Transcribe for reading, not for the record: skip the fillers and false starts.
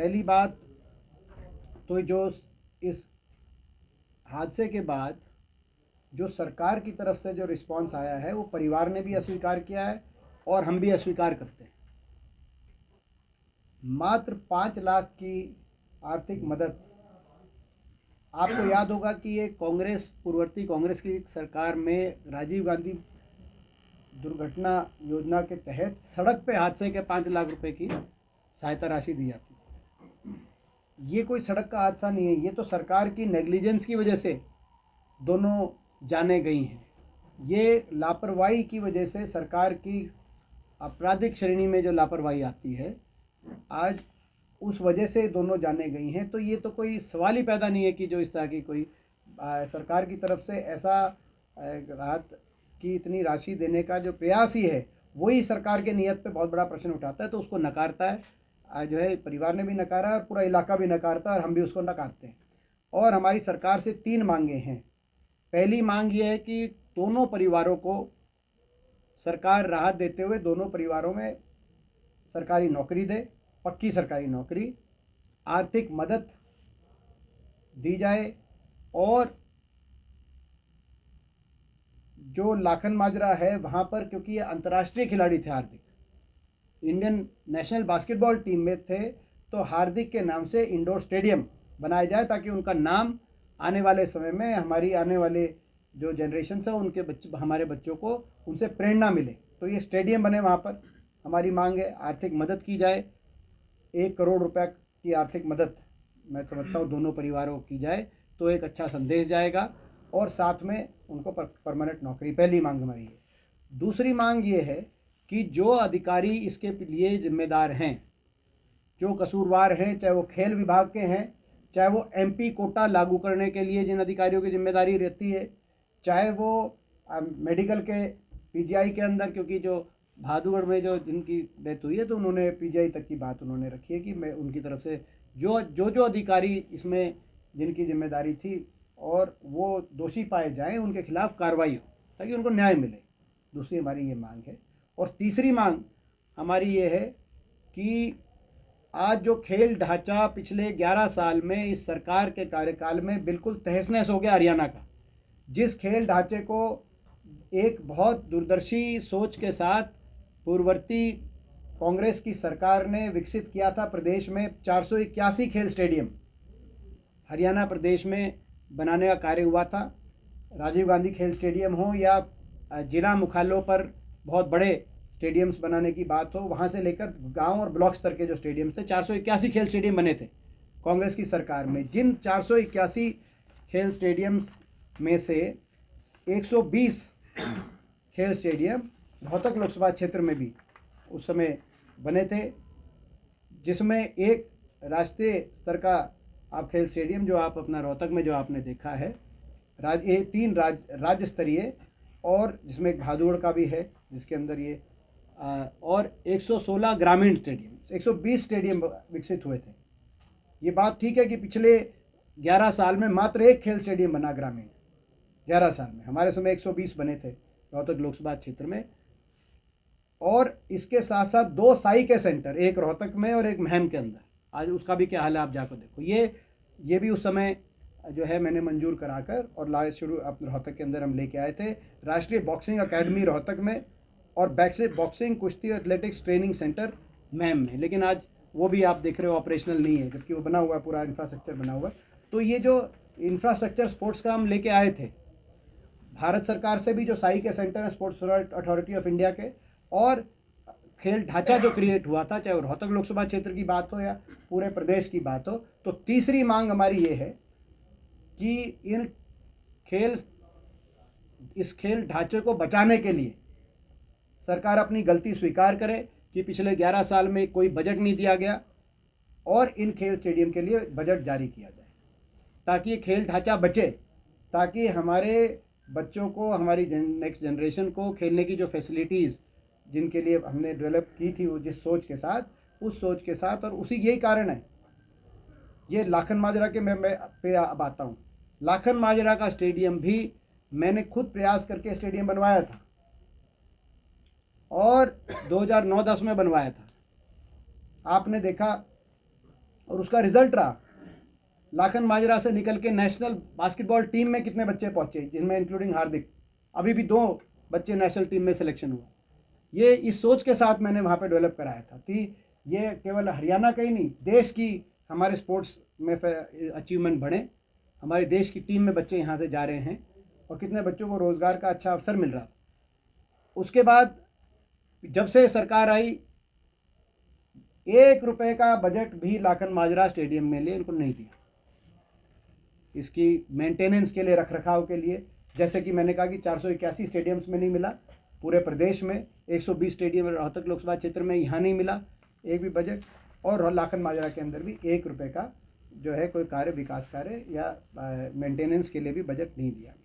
पहली बात तो जो इस हादसे के बाद जो सरकार की तरफ से जो रिस्पांस आया है वो परिवार ने भी अस्वीकार किया है और हम भी अस्वीकार करते हैं। मात्र 5 लाख की आर्थिक मदद, आपको याद होगा कि ये पूर्ववर्ती कांग्रेस की सरकार में राजीव गांधी दुर्घटना योजना के तहत सड़क पे हादसे के 5 लाख रुपए की सहायता राशि दी जाती है। ये कोई सड़क का हादसा नहीं है, ये तो सरकार की नेग्लिजेंस की वजह से दोनों जाने गई हैं। ये लापरवाही की वजह से, सरकार की आपराधिक श्रेणी में जो लापरवाही आती है, आज उस वजह से दोनों जाने गई हैं। तो ये तो कोई सवाल ही पैदा नहीं है कि जो इस तरह की कोई सरकार की तरफ से ऐसा राहत की इतनी राशि देने का जो प्रयास ही है, वही सरकार के नियत पे बहुत बड़ा प्रश्न उठाता है। तो उसको नकारता है, जो है परिवार ने भी नकारा और पूरा इलाका भी नकारता है और हम भी उसको नकारते हैं। और हमारी सरकार से 3 मांगे हैं। पहली मांग ये है कि दोनों परिवारों को सरकार राहत देते हुए दोनों परिवारों में सरकारी नौकरी दे, पक्की सरकारी नौकरी, आर्थिक मदद दी जाए। और जो लाखन माजरा है वहाँ पर, क्योंकि ये अंतर्राष्ट्रीय खिलाड़ी थे, हार्दिक इंडियन नेशनल बास्केटबॉल टीम में थे, तो हार्दिक के नाम से इंडोर स्टेडियम बनाया जाए ताकि उनका नाम आने वाले समय में हमारी आने वाले जो जनरेशन है उनके हमारे बच्चों को उनसे प्रेरणा मिले। तो ये स्टेडियम बने वहाँ पर, हमारी मांग है। आर्थिक मदद की जाए, 1 करोड़ रुपए की आर्थिक मदद मैं समझता हूँ दोनों परिवारों को की जाए तो एक अच्छा संदेश जाएगा। और साथ में उनको परमानेंट नौकरी, पहली मांग हमारी है। दूसरी मांग ये है कि जो अधिकारी इसके लिए जिम्मेदार हैं, जो कसूरवार हैं, चाहे वो खेल विभाग के हैं, चाहे वो एमपी कोटा लागू करने के लिए जिन अधिकारियों की जिम्मेदारी रहती है, चाहे वो मेडिकल के पीजीआई के अंदर, क्योंकि जो भादुगढ़ में जो जिनकी डेथ हुई है तो उन्होंने पीजीआई तक की बात उन्होंने रखी है कि मैं उनकी तरफ से जो अधिकारी इसमें जिनकी जिम्मेदारी थी और वो दोषी पाए जाएं, उनके खिलाफ कार्रवाई हो ताकि उनको न्याय मिले। दूसरी हमारी ये मांग है। और तीसरी मांग हमारी ये है कि आज जो खेल ढांचा पिछले 11 साल में इस सरकार के कार्यकाल में बिल्कुल तहस नहस हो गया हरियाणा का, जिस खेल ढांचे को एक बहुत दूरदर्शी सोच के साथ पूर्ववर्ती कांग्रेस की सरकार ने विकसित किया था, प्रदेश में 481 खेल स्टेडियम हरियाणा प्रदेश में बनाने का कार्य हुआ था। राजीव गांधी खेल स्टेडियम हो या जिला मुख्यालयों पर बहुत बड़े स्टेडियम्स बनाने की बात हो, वहाँ से लेकर गांव और ब्लॉक स्तर के जो स्टेडियम्स थे, 481 खेल स्टेडियम बने थे कांग्रेस की सरकार में। जिन 481 खेल स्टेडियम्स में से 120 खेल स्टेडियम रोहतक लोकसभा क्षेत्र में भी उस समय बने थे, जिसमें एक राष्ट्रीय स्तर का आप खेल स्टेडियम जो आप अपना रोहतक में जो आपने देखा है, ये 3 राज्य स्तरीय, और जिसमें एक भादुगढ़ का भी है जिसके अंदर ये और 116 ग्रामीण स्टेडियम, 120 स्टेडियम विकसित हुए थे। ये बात ठीक है कि पिछले 11 साल में मात्र एक खेल स्टेडियम बना ग्रामीण, 11 साल में। हमारे समय 120 बने थे रोहतक लोकसभा क्षेत्र में। और इसके साथ साथ 2 साई के सेंटर, एक रोहतक में और एक महम के अंदर, आज उसका भी क्या हाल है आप जाकर देखो। ये भी उस समय जो है मैंने मंजूर कराकर और शुरू अपने रोहतक के अंदर हम लेके आए थे। राष्ट्रीय बॉक्सिंग अकेडमी रोहतक में और बॉक्सिंग कुश्ती एथलेटिक्स ट्रेनिंग सेंटर महम में, लेकिन आज वो भी आप देख रहे हो ऑपरेशनल नहीं है, जबकि वो बना हुआ है, पूरा इंफ्रास्ट्रक्चर बना हुआ है। तो ये जो इंफ्रास्ट्रक्चर स्पोर्ट्स का हम लेके आए थे भारत सरकार से भी, जो साई के सेंटर है स्पोर्ट्स अथॉरिटी ऑफ इंडिया के, और खेल ढांचा जो क्रिएट हुआ था, चाहे रोहतक लोकसभा क्षेत्र की बात हो या पूरे प्रदेश की बात हो। तो तीसरी मांग हमारी ये है कि इस खेल ढांचे को बचाने के लिए सरकार अपनी गलती स्वीकार करे कि पिछले 11 साल में कोई बजट नहीं दिया गया और इन खेल स्टेडियम के लिए बजट जारी किया जाए ताकि ये खेल ढांचा बचे, ताकि हमारे बच्चों को, हमारी नेक्स्ट जनरेशन को खेलने की जो फैसिलिटीज़ जिनके लिए हमने डेवलप की थी वो जिस सोच के साथ, उस सोच के साथ, और उसी यही कारण है। ये लाखन माजरा के मैं पे अब आता हूँ। लाखन माजरा का स्टेडियम भी मैंने खुद प्रयास करके स्टेडियम बनवाया था और 2009-10 में बनवाया था। आपने देखा और उसका रिजल्ट रहा, लाखन माजरा से निकल के नेशनल बास्केटबॉल टीम में कितने बच्चे पहुंचे, जिनमें इंक्लूडिंग हार्दिक, अभी भी 2 बच्चे नेशनल टीम में सिलेक्शन हुआ। ये इस सोच के साथ मैंने वहाँ पे डेवलप कराया था कि ये केवल हरियाणा का ही नहीं, देश की हमारे स्पोर्ट्स में अचीवमेंट बढ़े, हमारे देश की टीम में बच्चे यहाँ से जा रहे हैं और कितने बच्चों को रोज़गार का अच्छा अवसर मिल रहा। उसके बाद जब से सरकार आई, 1 रुपये का बजट भी लाखन माजरा स्टेडियम में लिए इनको नहीं दिया। इसकी मेंटेनेंस के लिए, रख रखाव के लिए, जैसे कि मैंने कहा कि 481 स्टेडियम्स में नहीं मिला, पूरे प्रदेश में 120 स्टेडियम रोहतक लोकसभा क्षेत्र में यहाँ नहीं मिला एक भी बजट, और लाखन माजरा के अंदर भी 1 रुपये का जो है कोई कार्य, विकास कार्य या मेंटेनेंस के लिए भी बजट नहीं दिया गया।